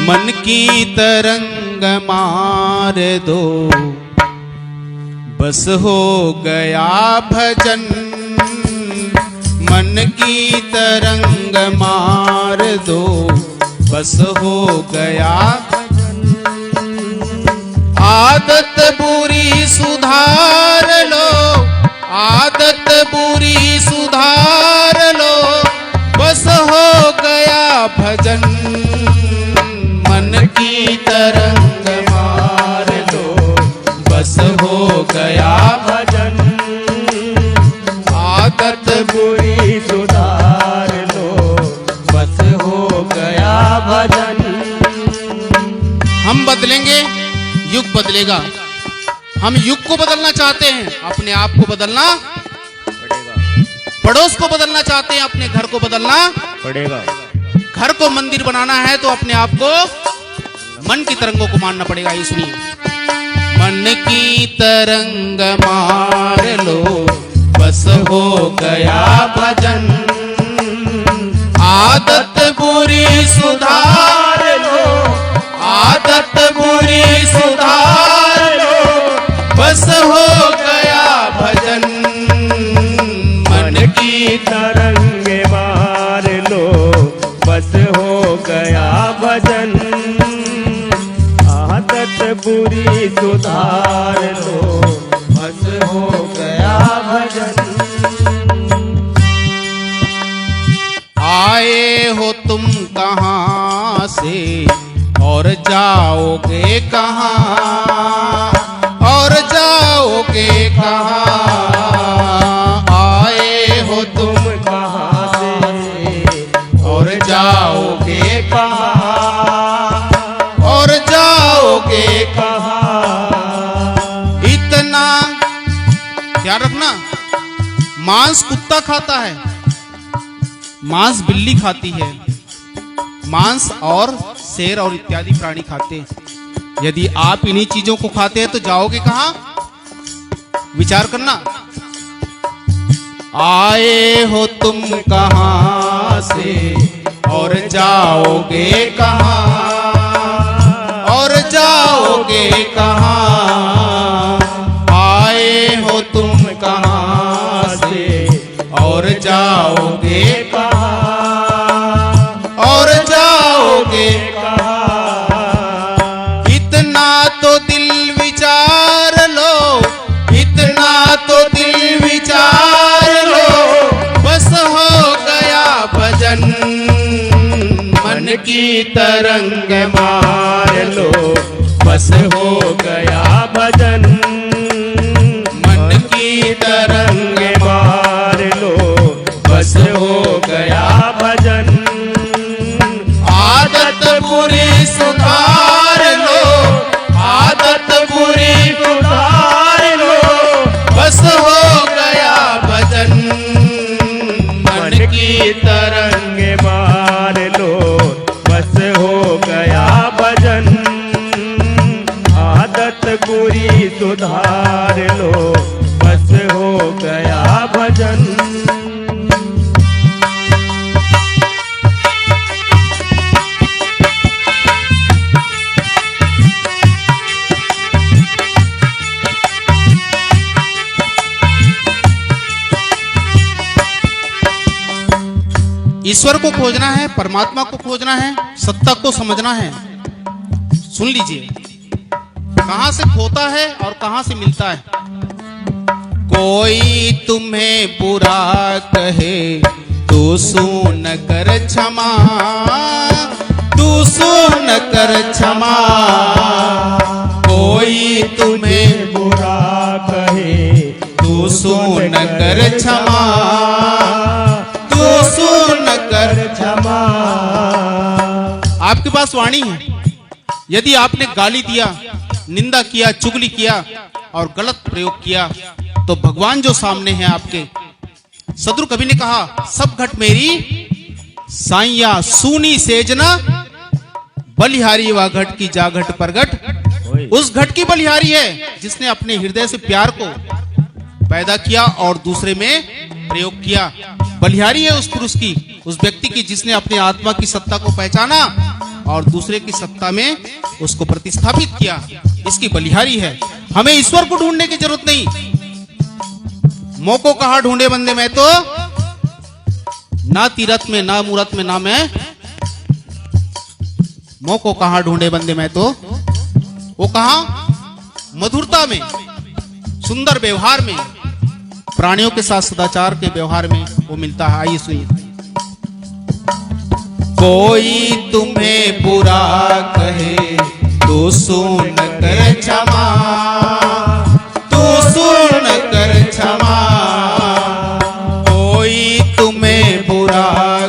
मन की तरंग मार दो, बस हो गया भजन। मन की तरंग मार दो, बस हो गया भजन। आदत बुरी सुधार लो, आदत बुरी सुधार लो, बस हो गया भजन। मन की तरंग मार लो, बस हो गया भजन। आदत बुरी सुधार लो, बस हो गया भजन। हम बदलेंगे, युग बदलेगा। हम युग को बदलना चाहते हैं, अपने आप को बदलना पड़ेगा। पड़ोस को बदलना चाहते हैं, अपने घर को बदलना पड़ेगा। घर को मंदिर बनाना है तो अपने आप को मन की तरंगों को मानना पड़ेगा। ये सुनिए, मन की तरंग मार लो, बस हो गया भजन। आदत बुरी सुधार लो, आदत बुरी सुधार लो, बस हो गया भजन। मन की तरंग मार लो, बस हो गया भजन। आदत बुरी सुधार लो, बस हो गया भजन। आए हो तुम कहाँ से और जाओगे कहाँ, और जाओगे कहाँ। आए हो तुम कहाँ से और जाओगे कहाँ, और जाओगे कहाँ। इतना ध्यान रखना, मांस कुत्ता खाता है, मांस बिल्ली खाती है, मांस और शेर और इत्यादि प्राणी खाते हैं। यदि आप इन्हीं चीजों को खाते हैं तो जाओगे कहां? विचार करना। आए हो तुम कहां से और जाओगे कहां, और जाओगे कहां। आए हो तुम कहां से और जाओगे कहां, और जाओगे कहां। इतना तो दिल विचार लो, इतना तो दिल विचार लो, बस हो गया भजन। मन की तरंग मार लो, बस हो गया भजन। मन की तरंग मार लो, बस हो गया भजन। आदत बुरी सुधार लो, आदत बुरी सुधार लो, बस हो गया भजन। मन की तरंग मार लो, बस हो गया भजन। आदत बुरी सुधार लो, बस हो गया भजन। ईश्वर को खोजना है, परमात्मा को खोजना है, सत्ता को समझना है। सुन लीजिए, कहां से खोता है और कहां से मिलता है। कोई तुम्हें बुरा कहे तो सुन कर क्षमा, तू सुन कर क्षमा। कोई तुम्हें बुरा कहे तू सुन कर क्षमा, तू सुन कर क्षमा। आपके पास वाणी है, यदि आपने गाली दिया, निंदा किया, चुगली किया और गलत प्रयोग किया तो भगवान जो सामने हैं आपके, सदगुरु कवि ने कहा, सब घट मेरी साइया सूनी सेजना, बलिहारी व घट की जा घट परगट। उस घट की बलिहारी है जिसने अपने हृदय से प्यार को पैदा किया और दूसरे में प्रयोग किया। बलिहारी है उस पुरुष की, उस व्यक्ति की जिसने अपने आत्मा की सत्ता को पहचाना और दूसरे की सत्ता में उसको प्रतिस्थापित किया। इसकी बलिहारी है। हमें ईश्वर को ढूंढने की जरूरत नहीं। मोको कहां ढूंढे बंदे, मैं तो ना तीरथ में, ना मूरत में, ना मैं मोको कहां ढूंढे बंदे, मैं तो वो कहां, मधुरता में, सुंदर व्यवहार में, प्राणियों के साथ सदाचार के व्यवहार में वो मिलता है। आइए सुनिए। कोई तुम्हें बुरा कहे तो सुन कर क्षमा, तो सुन कर क्षमा। कोई तुम्हें बुरा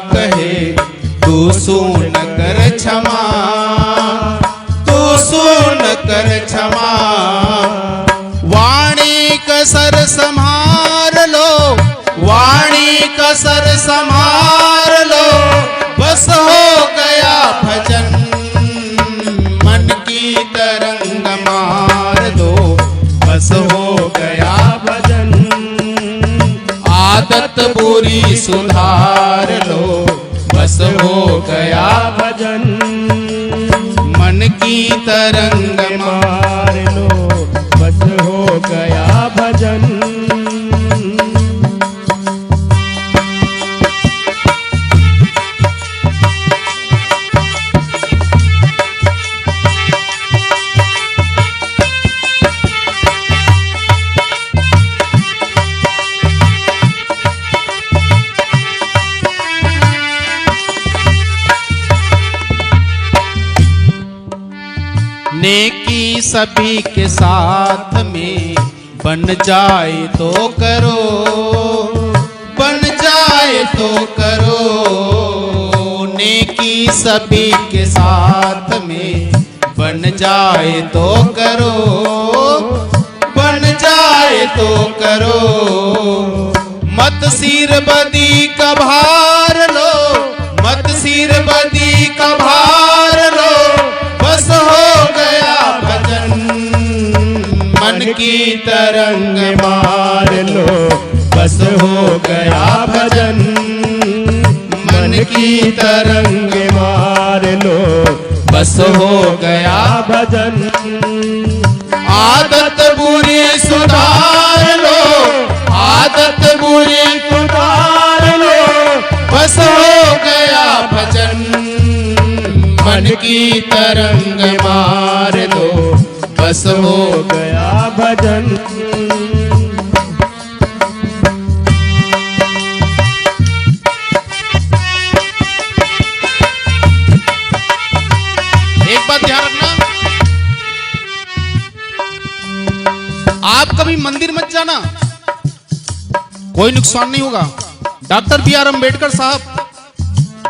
कहे तो सुन कर क्षमा, तो सुन कर क्षमा। वाणी कसर संभार लो, वाणी कसर संभार लो, बस हो गया भजन। मन की तरंग मार दो, बस हो गया भजन। आदत बुरी सुधार लो, बस हो गया भजन। मन की तरंग मार लो, बस हो गया भजन। नेकी सभी के साथ में बन जाए तो करो, बन जाए तो करो। नेकी सभी के साथ में बन जाए तो करो, बन जाए तो करो। मत सिर बदी का भार लो, मत सिर बदी का भार लो, बस हो गया भजन। मन की तरंग मार लो, बस हो गया भजन। मन की तरंग मार लो, बस हो गया भजन। आदत बुरी सुधार लो, आदत बुरी सुधार लो, बस हो गया भजन। मन की तरंग मार दो, बस हो गया भजन। एक बात ध्यान रखना, आप कभी मंदिर मत जाना, कोई नुकसान नहीं होगा। Doctor B R. अम्बेडकर साहब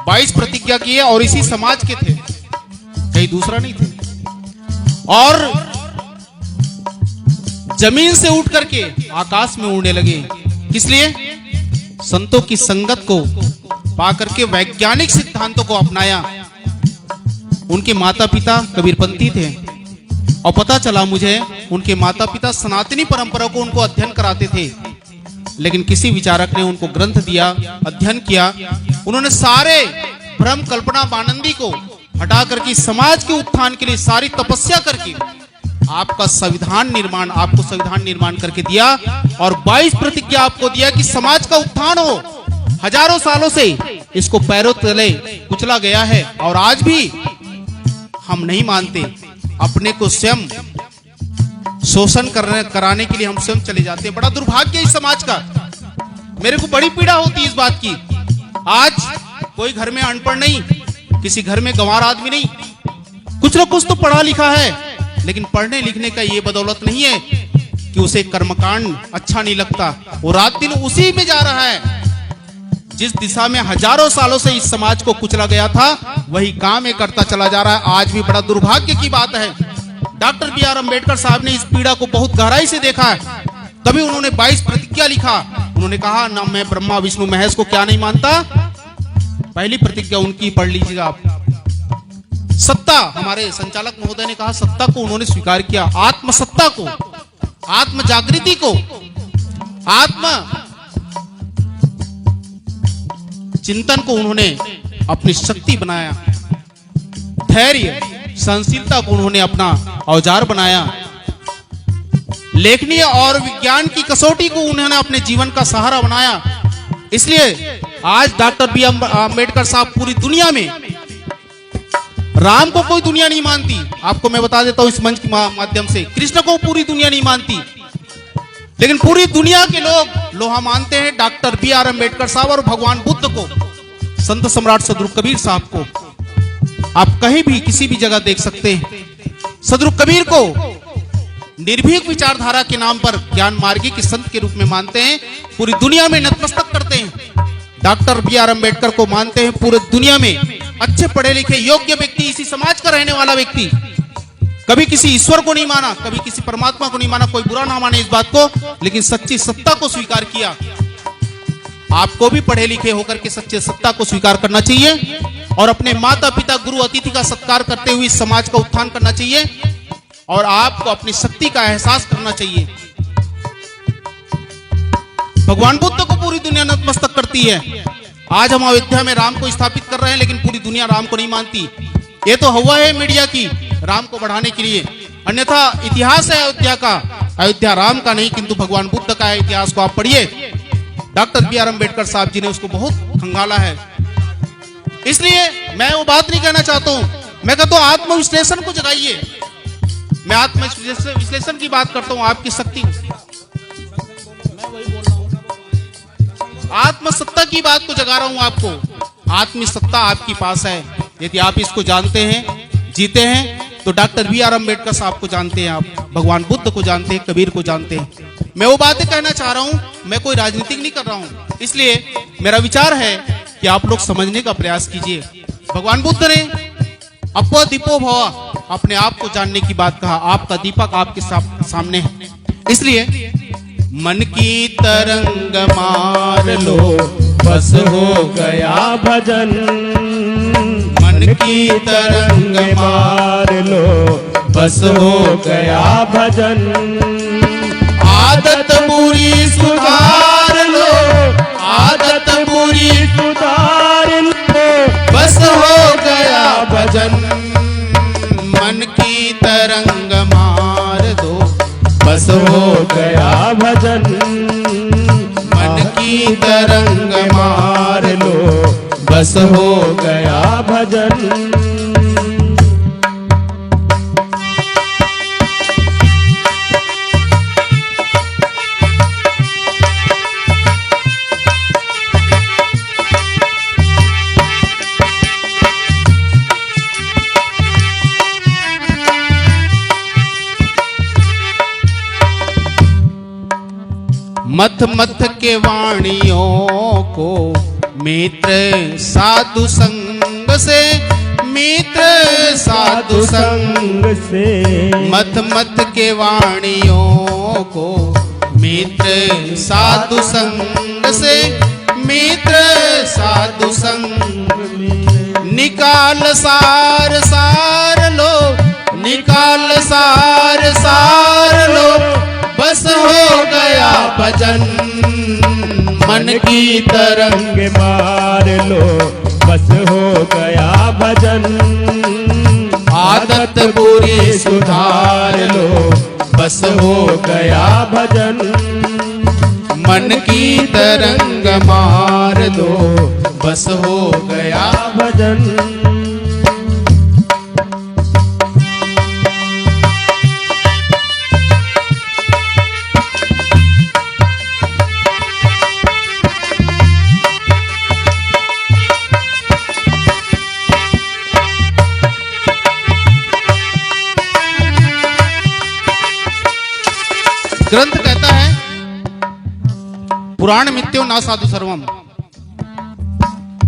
22 प्रतिज्ञा किए और इसी समाज के थे, कहीं दूसरा नहीं थे। और जमीन से उठ करके आकाश में उड़ने लगे। किस लिए? संतों की संगत को पा करके वैज्ञानिक सिद्धांतों को अपनाया। उनके माता पिता कबीरपंथी थे और पता चला मुझे उनके माता पिता सनातनी परंपरा को उनको अध्ययन कराते थे, लेकिन किसी विचारक ने उनको ग्रंथ दिया, अध्ययन किया। उन्होंने सारे भ्रम कल्पना बानंदी को हटा करके समाज के उत्थान के लिए सारी तपस्या करके आपका संविधान निर्माण, आपको संविधान निर्माण करके दिया और 22 प्रतिज्ञा आपको दिया कि समाज का उत्थान हो। हजारों सालों से इसको पैरों तले कुचला गया है और आज भी हम नहीं मानते। अपने को स्वयं शोषण कराने के लिए हम स्वयं चले जाते हैं। बड़ा दुर्भाग्य इस समाज का। मेरे को बड़ी पीड़ा होती है इस बात की। आज कोई घर में अनपढ़ नहीं, किसी घर में गंवार आदमी नहीं, कुछ न कुछ तो पढ़ा लिखा है, लेकिन पढ़ने लिखने का ये बदौलत नहीं है कि उसे कर्मकांड अच्छा नहीं लगता। वो रात दिन उसी में जा रहा है। जिस दिशा में हजारों सालों से इस समाज को कुचला गया था, वही काम करता चला जा रहा है। आज भी बड़ा दुर्भाग्य की बात है। Doctor B R. अम्बेडकर साहब ने इस पीड़ा को बहुत गहराई से देखा है, तभी उन्होंने 22 प्रतिज्ञा लिखा। उन्होंने कहा ना मैं ब्रह्मा विष्णु महेश को क्या नहीं मानता। पहली प्रतिज्ञा उनकी पढ़ लीजिएगा आप। सत्ता, हमारे संचालक महोदय ने कहा, सत्ता को उन्होंने स्वीकार किया, आत्मसत्ता को, आत्म जागृति को, आत्म चिंतन को उन्होंने अपनी शक्ति बनाया। धैर्य, सहनशीलता को उन्होंने अपना औजार बनाया। लेखनी और विज्ञान की कसौटी को उन्होंने अपने जीवन का सहारा बनाया। इसलिए आज डॉक्टर बी अम्बेडकर साहब पूरी दुनिया में, राम को कोई दुनिया नहीं मानती, आपको मैं बता देता हूं इस मंच के माध्यम से, कृष्ण को पूरी दुनिया नहीं मानती, लेकिन पूरी दुनिया के लोग लोहा मानते हैं डॉक्टर बी आर अम्बेडकर साहब और भगवान बुद्ध को, संत सम्राट सदगुरु कबीर साहब को। आप कहीं भी किसी भी जगह देख सकते हैं। सदगुरु कबीर को निर्भीक विचारधारा के नाम पर ज्ञान मार्गी के संत के रूप में मानते हैं, पूरी दुनिया में नतमस्तक करते हैं। डॉक्टर बी आर अम्बेडकर को मानते हैं पूरी दुनिया में अच्छे पढ़े लिखे योग्य व्यक्ति, इसी समाज का रहने वाला व्यक्ति। कभी किसी ईश्वर को नहीं माना, कभी किसी परमात्मा को नहीं माना, कोई बुरा ना माने इस बात को, लेकिन सच्ची सत्ता को स्वीकार किया। आपको भी पढ़े लिखे होकर के सच्चे सत्ता को स्वीकार करना चाहिए और अपने माता पिता गुरु अतिथि का सत्कार करते हुए इस समाज का उत्थान करना चाहिए और आपको अपनी शक्ति का एहसास करना चाहिए। भगवान बुद्ध को पूरी दुनिया नतमस्तक करती है। आज हम अयोध्या में राम को स्थापित कर रहे हैं, लेकिन पूरी दुनिया राम को नहीं मानती। ये तो हवा है मीडिया की राम को बढ़ाने के लिए, अन्यथा इतिहास है अयोध्या का, अयोध्या राम का नहीं किंतु भगवान बुद्ध का है। इतिहास को आप पढ़िए, डॉक्टर बी आर अम्बेडकर साहब जी ने उसको बहुत खंगाला है। इसलिए मैं वो बात नहीं कहना चाहता हूं, मैं कहता हूं आत्मविश्लेषण को जगाइए। मैं आत्मविश्लेषण की बात करता हूं, आपकी शक्ति, आत्मसत्ता की बात को जगा रहा हूं आपको। आत्मसत्ता आपके पास है, यदि आप इसको जानते हैं, जीते हैं, तो डॉक्टर बी आर अम्बेडकर साहब को जानते हैं, आप भगवान बुद्ध को जानते हैं, कबीर को जानते हैं। मैं वो बातें कहना चाह रहा हूं, मैं कोई राजनीतिक नहीं कर रहा हूं। इसलिए मेरा विचार है कि आप लोग समझने का प्रयास कीजिए। भगवान बुद्ध ने अपो दीपो भव, अपने आप को जानने की बात कहा। आपका दीपक आपके सामने है। इसलिए मन की तरंग मार लो, बस हो गया भजन। मन की तरंग मार लो, बस हो गया भजन। आदत बुरी सुधार लो, आदत बुरी सुधार लो, बस हो गया भजन। मन की तरंग मार दो, बस हो गया भजन। मन की तरंग मार लो, बस हो गया भजन। मथ मथ के वाणियों को मित्र साधु संग से, मित्र साधु संग से। मथ मथ के वाणियों को मित्र साधु संग से, मित्र साधु संग। निकाल सार सार लो, निकाल सार सार लो, बस हो गया भजन। मन की तरंग मार लो, बस हो गया भजन। आदत बुरी सुधार लो, बस हो गया भजन। मन की तरंग मार दो, बस हो गया भजन। ग्रंथ कहता है पुराण मिथ्यो ना साधु सर्वम।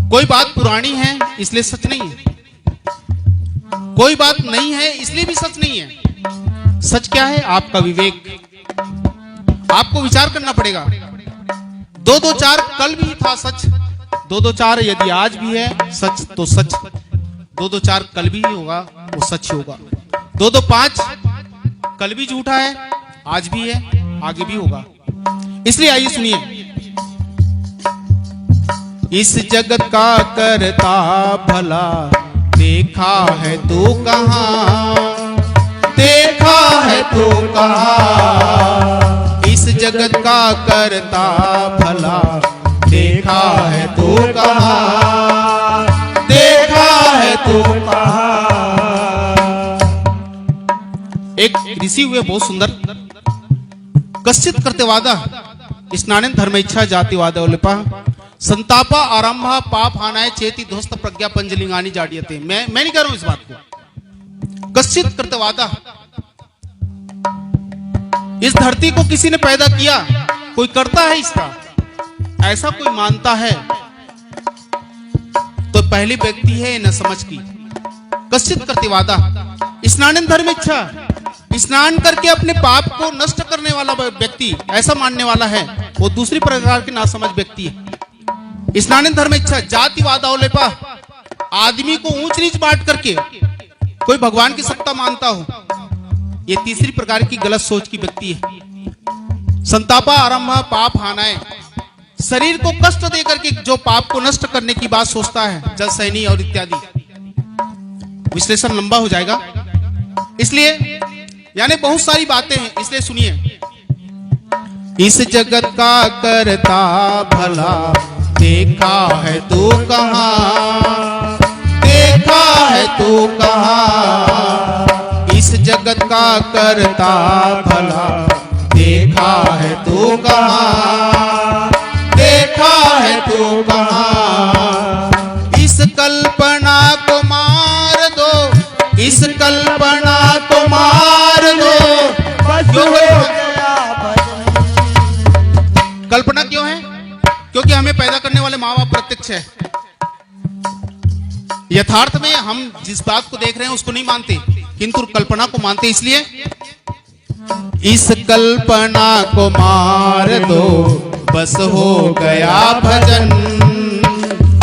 कोई बात पुरानी है इसलिए सच नहीं है, कोई बात नहीं है इसलिए भी सच नहीं है। सच क्या है? आपका विवेक। आपको विचार करना पड़ेगा। 2-2-4 कल भी था सच, 2-2-4 यदि आज भी है सच तो सच, 2-2-4 कल भी होगा वो सच होगा। 2-2-5 कल भी झूठा है, आज भी है, आगे भी होगा। इसलिए आइए सुनिए। इस जगत का करता भला देखा है तू कहाँ, देखा है तू कहाँ, इस जगत का करता भला, देखा है तू कहाँ, देखा है तू कहाँ। एक ऋषि हुए बहुत सुंदर, कश्चित करते वादा स्नानेन धर्म इच्छा जाति वादा लिपा संतापा आरंभा पाप हानाय चेति ध्वस्त प्रज्ञा पंजलिंगानी जाडियते। मैं नहीं कह रहा हूं इस बात को। कश्चित करते वादा, इस धरती को किसी ने पैदा किया, कोई करता है इसका, ऐसा कोई मानता है तो पहली व्यक्ति है न समझ की। कश्चित करते वादा स्नानेन धर्म इच्छा, स्नान करके अपने पाप को नष्ट करने वाला व्यक्ति, ऐसा मानने वाला है, वो दूसरी प्रकार के नासमझ व्यक्ति है। स्नानेन धर्म इच्छा जातिवादा लेपा, आदमी को ऊंच नीच बांट करके कोई भगवान की सत्ता मानता हो, ये तीसरी प्रकार की गलत सोच की व्यक्ति है। संतापा आरंभ पाप हानाए, शरीर को कष्ट देकर के जो पाप को नष्ट करने की बात सोचता है, जल सैनी और इत्यादि। विश्लेषण लंबा हो जाएगा, इसलिए यानी बहुत सारी बातें हैं, इसलिए सुनिए। इस जगत का करता भला, देखा है तू कहाँ, देखा है तू कहाँ, इस जगत का करता भला, देखा है तू कहाँ, देखा है तू कहाँ। इस कल्पना को मार दो, इस कल्पना को मार दो, क्यों है? कल्पना क्यों है? क्योंकि हमें पैदा करने वाले माँ बाप प्रत्यक्ष है। यथार्थ में हम जिस बात को देख रहे हैं उसको नहीं मानते, किंतु कल्पना को मानते। इसलिए इस कल्पना को मार दो, बस हो गया भजन,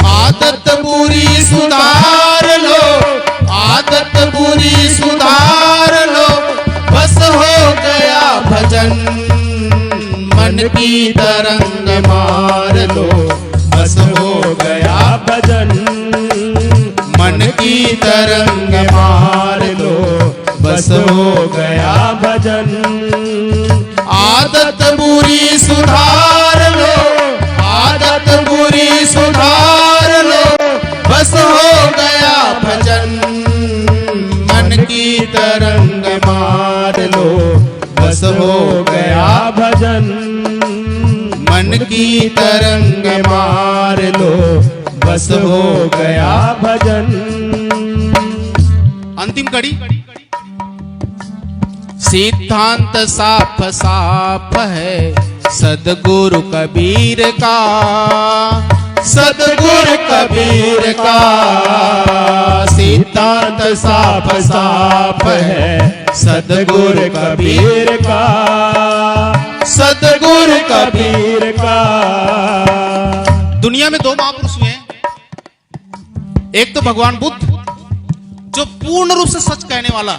आदत बुरी सुधार लो, आदत बुरी सुधार लो, बस हो गया भजन, मन की तरंग मार लो, बस हो गया भजन, मन की तरंग मार लो, बस हो गया भजन। आदत बुरी सुधार लो, आदत बुरी सुधार लो, बस हो गया भजन, मन की तरंग मार लो, बस हो गया भजन, मन की तरंग मार लो, बस हो गया भजन। अंतिम कड़ी, सिद्धांत साफ साफ है सदगुरु कबीर का, सदगुरु कबीर का, सिद्धांत साफ साफ है सदगुरु कबीर का, सदगुरु कबीर का। दुनिया में दो महापुरुष हुए हैं, एक तो भगवान बुद्ध जो पूर्ण रूप से सच कहने वाला,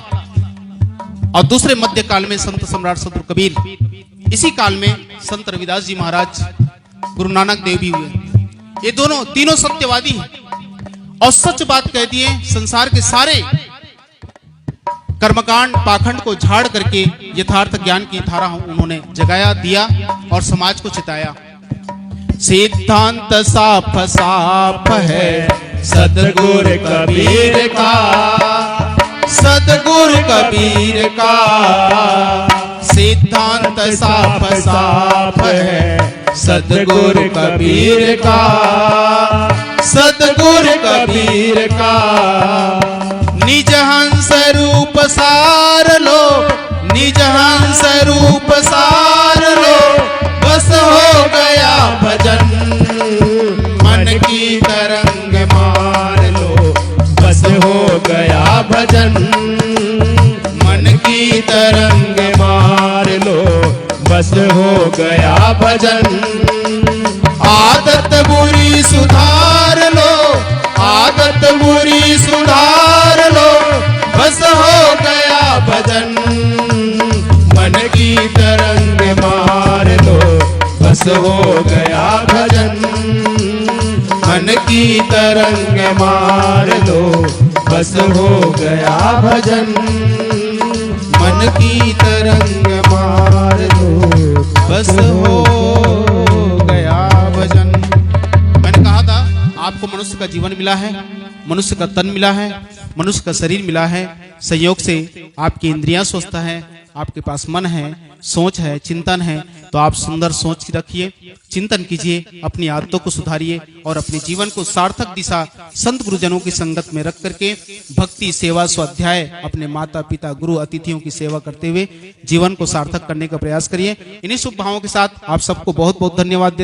और दूसरे मध्य काल में संत सम्राट सदगुरु कबीर। इसी काल में संत रविदास जी महाराज, गुरु नानक देव भी हुए। ये दोनों तीनों सत्यवादी हैं और सच बात कह दिए। संसार के सारे कर्मकांड पाखंड को झाड़ करके यथार्थ ज्ञान की धारा उन्होंने जगाया दिया और समाज को चिताया। सिद्धांत साफ साफ है सदगुरु कबीर का, सदगुरु कबीर का, सिद्धांत साफ साफ है सदगुरु कबीर का, सदगुरु कबीर का। निज हंस रूप सार लो, निज हंस रूप सार लो, बस हो गया भजन, मन की तरंग मार लो, बस हो गया भजन, मन की तरंग मार लो, बस हो गया भजन। आदत बुरी सुधार लो, आदत बुरी सुधार लो, बस हो गया भजन, मन की तरंग मार लो, बस हो गया भजन, मन की तरंग मार लो, बस हो गया भजन, मन की तरंग मार दो, बस हो गया भजन। मैंने कहा था आपको मनुष्य का जीवन मिला है, मनुष्य का तन मिला है, मनुष्य का शरीर मिला है। संयोग से आपकी इंद्रियां स्वस्थ है, आपके पास मन है, सोच है, चिंतन है, तो आप सुंदर सोच रखिए, चिंतन कीजिए, अपनी आदतों को सुधारिए और अपने जीवन को सार्थक दिशा संत गुरुजनों की संगत में रख करके भक्ति, सेवा, स्वाध्याय, अपने माता पिता, गुरु, अतिथियों की सेवा करते हुए जीवन को सार्थक करने का प्रयास करिए। इन्हीं शुभ भावों के साथ आप सबको बहुत बहुत धन्यवाद देते हैं।